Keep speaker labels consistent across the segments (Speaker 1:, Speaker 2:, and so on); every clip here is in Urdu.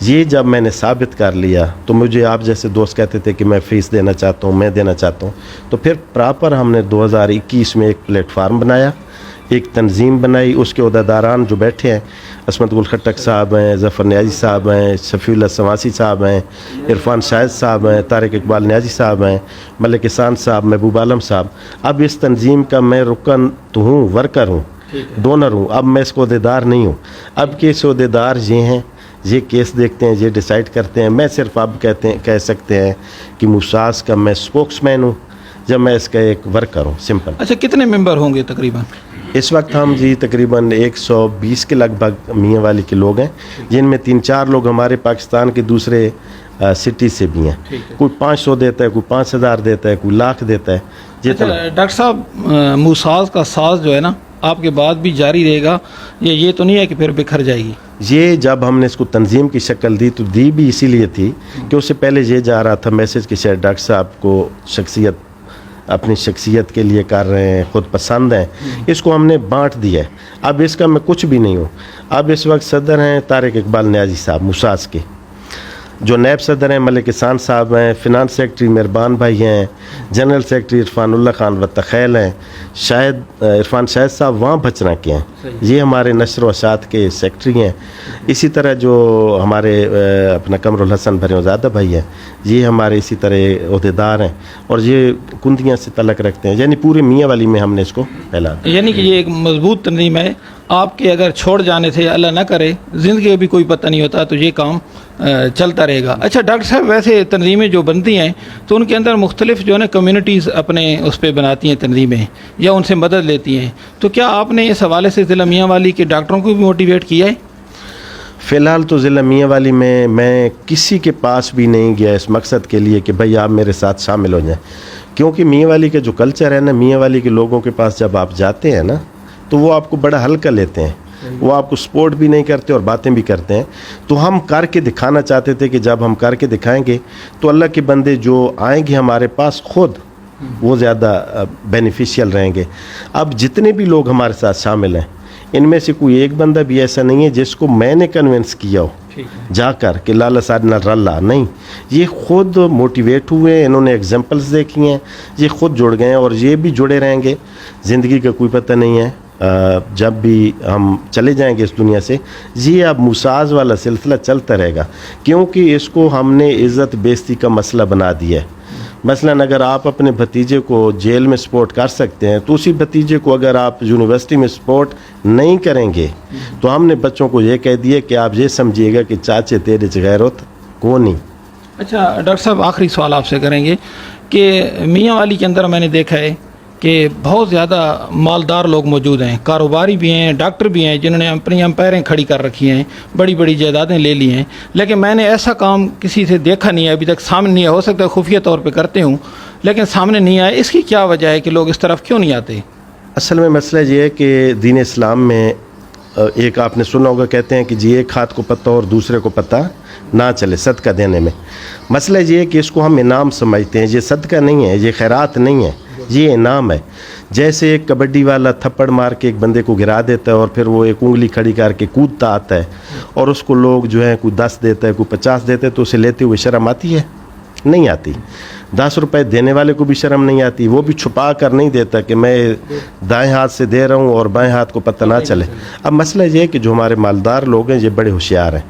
Speaker 1: یہ جب میں نے ثابت کر لیا تو مجھے آپ جیسے دوست کہتے تھے کہ میں فیس دینا چاہتا ہوں، میں دینا چاہتا ہوں، تو پھر پراپر ہم نے 2021 میں ایک پلیٹ فارم بنایا، ایک تنظیم بنائی، اس کے عہدیداران جو بیٹھے ہیں، عصمت گل خٹک صاحب ہیں، ظفر نیازی صاحب ہیں، شفیع اللہ سواسی صاحب ہیں، عرفان شاہد صاحب ہیں، طارق اقبال نیازی صاحب ہیں، ملک احسان صاحب، محبوب عالم صاحب. اب اس تنظیم کا میں رکن تو ہوں، ورکر ہوں، ڈونر ہوں. اب میں اس کو عہدیدار نہیں ہوں. اب کے اس عہدیدار یہ ہیں، یہ کیس دیکھتے ہیں، یہ ڈیسائیڈ کرتے ہیں. میں صرف اب کہہ سکتے ہیں کہ موساس کا میں اسپوکس مین ہوں، جب میں اس کا ایک ورکر ہوں، سمپل.
Speaker 2: اچھا، کتنے ممبر ہوں گے تقریباً
Speaker 1: اس وقت ہم جی تقریباً 120 کے لگ بھگ میاں والی کے لوگ ہیں، جن میں 3-4 لوگ ہمارے پاکستان کے دوسرے سٹی سے بھی ہیں. کوئی 500 دیتا ہے، کوئی 5000 دیتا ہے، کوئی لاکھ دیتا ہے. جتنا
Speaker 2: ڈاکٹر صاحب موساس کا ساز جو ہے نا آپ کے بعد بھی جاری رہے گا، یہ تو نہیں ہے کہ پھر بکھر جائے گی؟
Speaker 1: یہ جب ہم نے اس کو تنظیم کی شکل دی تو دی بھی اسی لیے تھی کہ اس سے پہلے یہ جا رہا تھا میسج کہ شاید ڈاکٹر صاحب کو اپنی شخصیت کے لیے کر رہے ہیں، خود پسند ہیں. اس کو ہم نے بانٹ دیا ہے. اب اس کا میں کچھ بھی نہیں ہوں. اب اس وقت صدر ہیں طارق اقبال نیازی صاحب موساس کے، جو نیب صدر ہیں ملک احسان صاحب ہیں، فنانس سیکرٹری مہربان بھائی ہیں، جنرل سیکرٹری عرفان اللہ خان وطخیل ہیں، عرفان شاہد صاحب وہاں بچنا کے ہیں، یہ ہمارے نشر و اشاعت کے سیکرٹری ہیں. اسی طرح جو ہمارے اپنا قمر الحسن بھریوزادہ بھائی ہیں، یہ ہمارے اسی طرح عہدیدار ہیں، اور یہ کندیاں سے تعلق رکھتے ہیں. یعنی پورے میاں والی میں ہم نے اس کو پھیلا دیا.
Speaker 2: یعنی کہ یہ ایک مضبوط تنظیم ہے. آپ کے اگر چھوڑ جانے سے اللہ نہ کرے زندگی کا بھی کوئی پتہ نہیں ہوتا تو یہ کام چلتا رہے گا. اچھا ڈاکٹر صاحب، ویسے تنظیمیں جو بنتی ہیں تو ان کے اندر مختلف جو ہے نا کمیونٹیز اپنے اس پہ بناتی ہیں تنظیمیں، یا ان سے مدد لیتی ہیں، تو کیا آپ نے اس حوالے سے ضلع میاں والی کے ڈاکٹروں کو بھی موٹیویٹ کیا ہے؟
Speaker 1: فی الحال تو ضلع میاں والی میں کسی کے پاس بھی نہیں گیا اس مقصد کے لیے کہ بھائی آپ میرے ساتھ شامل ہو جائیں، کیونکہ میاں والی کا جو کلچر ہے نا، میاں والی کے لوگوں کے پاس جب آپ جاتے ہیں نا تو وہ آپ کو بڑا ہلکا لیتے ہیں، وہ آپ کو سپورٹ بھی نہیں کرتے اور باتیں بھی کرتے ہیں. تو ہم کر کے دکھانا چاہتے تھے کہ جب ہم کر کے دکھائیں گے تو اللہ کے بندے جو آئیں گے ہمارے پاس خود وہ زیادہ بینیفیشیل رہیں گے. اب جتنے بھی لوگ ہمارے ساتھ شامل ہیں ان میں سے کوئی ایک بندہ بھی ایسا نہیں ہے جس کو میں نے کنونس کیا ہو جا کر کہ لالا سادنا رلا نہیں. یہ خود موٹیویٹ ہوئے ہیں، انہوں نے ایگزامپلس دیکھی ہیں، یہ خود جڑ گئے ہیں اور یہ بھی جڑے رہیں گے. زندگی کا کوئی پتہ نہیں ہے، جب بھی ہم چلے جائیں گے اس دنیا سے یہ اب موساس والا سلسلہ چلتا رہے گا، کیونکہ اس کو ہم نے عزت بیزتی کا مسئلہ بنا دیا ہے. مثلاً اگر آپ اپنے بھتیجے کو جیل میں سپورٹ کر سکتے ہیں تو اسی بھتیجے کو اگر آپ یونیورسٹی میں سپورٹ نہیں کریں گے تو ہم نے بچوں کو یہ کہہ دیا کہ آپ یہ سمجھیے گا کہ چاچے تیرے غیرت کو نہیں.
Speaker 2: اچھا ڈاکٹر صاحب، آخری سوال آپ سے کریں گے کہ میاں والی کے اندر میں نے دیکھا ہے کہ بہت زیادہ مالدار لوگ موجود ہیں، کاروباری بھی ہیں، ڈاکٹر بھی ہیں جنہوں نے اپنی امپائریں کھڑی کر رکھی ہیں، بڑی بڑی جائیدادیں لے لی ہیں، لیکن میں نے ایسا کام کسی سے دیکھا نہیں ہے ابھی تک، سامنے نہیں ہے. ہو سکتا ہے خفیہ طور پہ کرتے ہوں لیکن سامنے نہیں آئے. اس کی کیا وجہ ہے کہ لوگ اس طرف کیوں نہیں آتے؟
Speaker 1: اصل میں مسئلہ یہ ہے کہ دین اسلام میں ایک آپ نے سنا ہوگا، کہتے ہیں کہ جی ایک ہاتھ کو پتہ اور دوسرے کو پتہ نہ چلے صدقہ دینے میں. مسئلہ یہ ہے کہ اس کو ہم انعام سمجھتے ہیں. یہ صدقہ نہیں ہے، یہ خیرات نہیں ہے، یہ انعام ہے. جیسے ایک کبڈی والا تھپڑ مار کے ایک بندے کو گرا دیتا ہے اور پھر وہ ایک انگلی کھڑی کر کے کودتا آتا ہے اور اس کو لوگ جو ہیں کوئی 10 دیتا ہے، کوئی 50 دیتے ہے، تو اسے لیتے ہوئے شرم آتی ہے؟ نہیں آتی. 10 روپے دینے والے کو بھی شرم نہیں آتی. وہ بھی چھپا کر نہیں دیتا کہ میں دائیں ہاتھ سے دے رہا ہوں اور بائیں ہاتھ کو پتہ نہ چلے. اب مسئلہ یہ ہے کہ جو ہمارے مالدار لوگ ہیں یہ بڑے ہوشیار ہیں.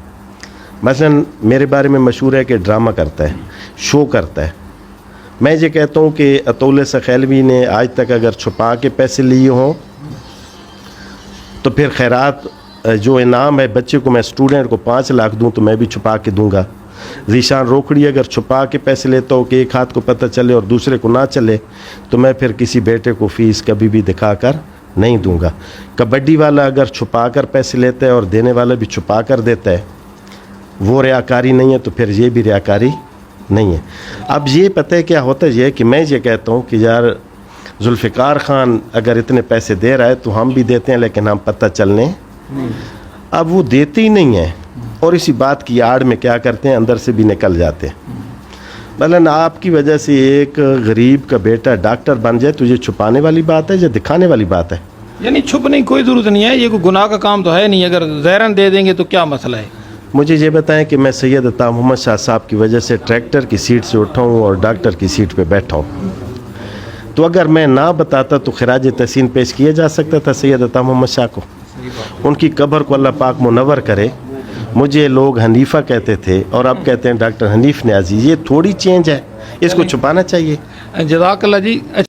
Speaker 1: مثلا میرے بارے میں مشہور ہے کہ ڈرامہ کرتا ہے، شو کرتا ہے. میں یہ کہتا ہوں کہ اطول سخیلوی نے آج تک اگر چھپا کے پیسے لیے ہوں تو پھر خیرات جو انعام ہے بچے کو، میں اسٹوڈنٹ کو 5 لاکھ دوں تو میں بھی چھپا کے دوں گا. ذیشان روکھڑی اگر چھپا کے پیسے لیتا ہو کہ ایک ہاتھ کو پتہ چلے اور دوسرے کو نہ چلے تو میں پھر کسی بیٹے کو فیس کبھی بھی دکھا کر نہیں دوں گا. کبڈی والا اگر چھپا کر پیسے لیتا ہے اور دینے والا بھی چھپا کر دیتا ہے، وہ ریاکاری نہیں ہے تو پھر یہ بھی ریاکاری نہیں ہے. اب یہ پتہ ہے کیا ہوتا ہے یہ کہ میں یہ کہتا ہوں کہ یار ذوالفقار خان اگر اتنے پیسے دے رہا ہے تو ہم بھی دیتے ہیں لیکن ہم پتہ چلنے. اب وہ دیتے ہی نہیں ہیں اور اسی بات کی آڑ میں کیا کرتے ہیں، اندر سے بھی نکل جاتے ہیں. مثلاً آپ کی وجہ سے ایک غریب کا بیٹا ڈاکٹر بن جائے تو یہ چھپانے والی بات ہے یا دکھانے والی بات ہے؟
Speaker 2: یعنی چھپنے کی کوئی ضرورت نہیں ہے، یہ کوئی گناہ کا کام تو ہے نہیں. اگر زہرن دے دیں گے تو کیا مسئلہ ہے؟
Speaker 1: مجھے یہ بتائیں کہ میں سید عطا محمد شاہ صاحب کی وجہ سے ٹریکٹر کی سیٹ سے اٹھا ہوں اور ڈاکٹر کی سیٹ پہ بیٹھا ہوں، تو اگر میں نہ بتاتا تو خراج تحسین پیش کیا جا سکتا تھا سید عطا محمد شاہ کو، ان کی قبر کو اللہ پاک منور کرے۔ مجھے لوگ حنیفہ کہتے تھے اور اب کہتے ہیں ڈاکٹر حنیف نیازی، یہ تھوڑی چینج ہے، اس کو چھپانا چاہیے۔
Speaker 2: جزاک اللہ جی۔